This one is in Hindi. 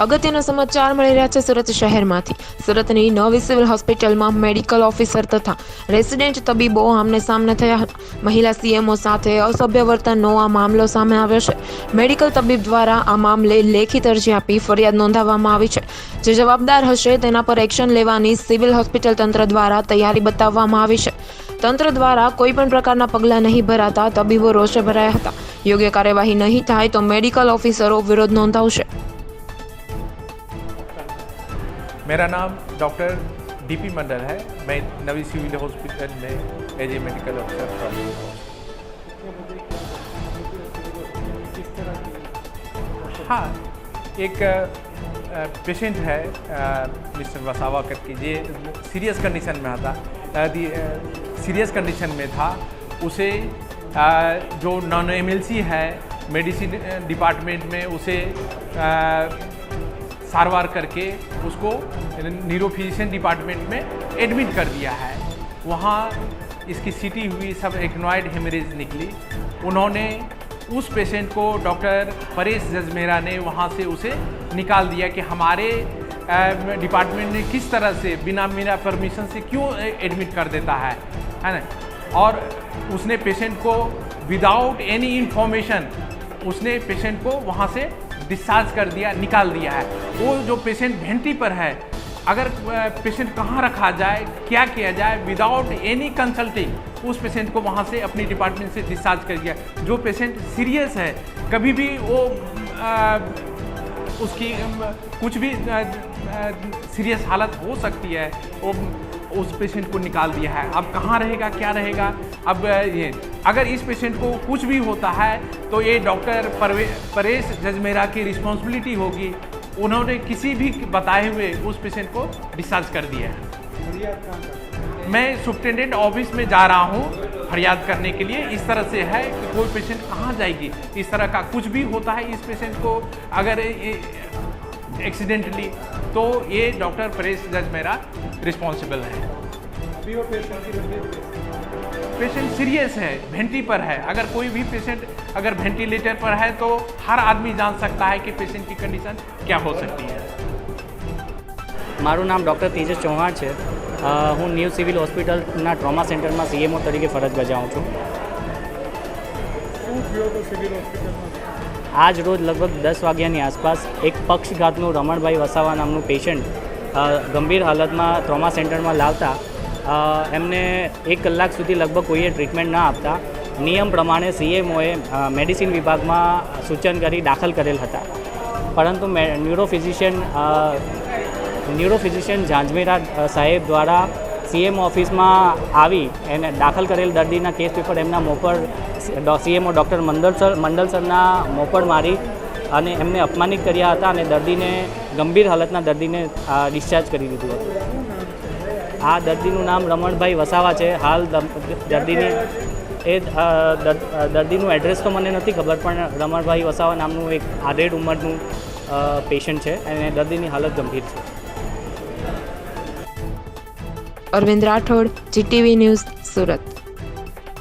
અગત્યના સમાચાર મળી રહ્યા છે સુરત શહેરમાંથી। સુરતની નવી સિવિલ હોસ્પિટલમાં મેડિકલ ઓફિસર તથા રેસિડેન્ટ તબીબો આમને સામને થયા હતા। મહિલા સીએમઓ સાથે અસભ્ય વર્તનનો આ મામલો સામે આવ્યો છે। મેડિકલ તબીબ દ્વારા આ મામલે લેખિત અરજી આપી ફરિયાદ નોંધાવવામાં આવી છે। જે જવાબદાર હશે તેના પર એક્શન લેવાની સિવિલ હોસ્પિટલ તંત્ર દ્વારા તૈયારી બતાવવામાં આવી છે। તંત્ર દ્વારા કોઈ પણ પ્રકારના પગલાં નહીં ભરાતા તબીબો રોષે ભરાયા હતા। યોગ્ય કાર્યવાહી નહીં થાય તો મેડિકલ ઓફિસરો વિરોધ નોંધાવશે। मेरा नाम डॉक्टर डीपी मंडल है। मैं नवी सिविल हॉस्पिटल में एज ए मेडिकल ऑफिसर काम करता हूँ। हाँ, एक पेशेंट है मिस्टर वसावा करके, ये सीरियस कंडीशन में था, सीरियस कंडीशन में था। उसे जो नॉन एमएलसी है मेडिसिन डिपार्टमेंट में उसे सारवार करके उसको न्यूरोफिजिशियन डिपार्टमेंट में एडमिट कर दिया है। वहाँ इसकी सीटी हुई, सब एक्नॉइड हेमरेज निकली। उन्होंने उस पेशेंट को डॉक्टर परेश जजमेरा ने वहाँ से उसे निकाल दिया कि हमारे डिपार्टमेंट ने किस तरह से बिना मेरा परमिशन से क्यों एडमिट कर देता है ना। और उसने पेशेंट को विदाउट एनी इन्फॉर्मेशन उसने पेशेंट को वहाँ से डिस्चार्ज कर दिया, निकाल दिया है। वो जो पेशेंट वेंटी पर है, अगर पेशेंट कहाँ रखा जाए, क्या किया जाए, विदाउट एनी कंसल्टिंग उस पेशेंट को वहाँ से अपनी डिपार्टमेंट से डिस्चार्ज कर दिया। जो पेशेंट सीरियस है, कभी भी वो उसकी कुछ भी सीरियस हालत हो सकती है, वो उस पेशेंट को निकाल दिया है। अब कहाँ रहेगा, क्या रहेगा, अब ये अगर इस पेशेंट को कुछ भी होता है तो ये डॉक्टर परेश जजमेरा की रिस्पॉन्सिबिलिटी होगी। उन्होंने किसी भी बताए हुए उस पेशेंट को डिस्चार्ज कर दिया है। मैं सुप्रिटेंडेंट ऑफिस में जा रहा हूँ फरियाद करने के लिए। इस तरह से है कि कोई पेशेंट कहाँ जाएगी, इस तरह का कुछ भी होता है इस पेशेंट को अगर एक्सीडेंटली, तो ये डॉक्टर परेश जजमेरा रिस्पॉन्सिबल है। पेशेंट सीरियस है, वेंटी पर है। अगर कोई भी पेशेंट अगर वेंटिलेटर पर है तो हर आदमी जान सकता है कि पेशेंट की कंडीशन क्या हो सकती है। मारू नाम डॉक्टर तेजस चौहान है। हूँ new civil hospital trauma centre में सीएमओ तरीके फरज बजाऊँ छूँ। आज रोज लगभग 10 वाग्यानी आसपास एक पक्षघातનું રમણભાઈ વસાવા નામનું પેશન્ટ ગંભીર હાલતમાં ટ્રોમા સેન્ટરમાં લાવતા એમને 1 કલાક સુધી લગભગ કોઈએ ટ્રીટમેન્ટ ન આપતા નિયમ પ્રમાણે સીએમઓએ મેડિસિન વિભાગમાં સૂચન કરી દાખલ કરેલ હતા। પરંતુ ન્યુરોફિઝિશિયન ઝાંઝમેરા સાહેબ દ્વારા સીએમ ઓફિસમાં આવી એને દાખલ કરેલ દર્દીના કેસ પેપર એમના મોપર सीएमओ डॉक्टर मंडल सरना मोपड़ मारी અને એમને અપમાનિત કર્યા હતા અને દર્દીને ગંભીર હાલતના દર્દીને ડિસ્ચાર્જ કરી દીધું હતું। આ દર્દીનું નામ રમણભાઈ વસાવા છે। હાલ દર્દીનું એડ્રેસ તો મને નથી ખબર, પણ રમણભાઈ વસાવા નામનું એક આધેડ ઉંમરનું પેશન્ટ છે અને દર્દીની હાલત ગંભીર છે। Arvind Rathod, GTV news, Surat.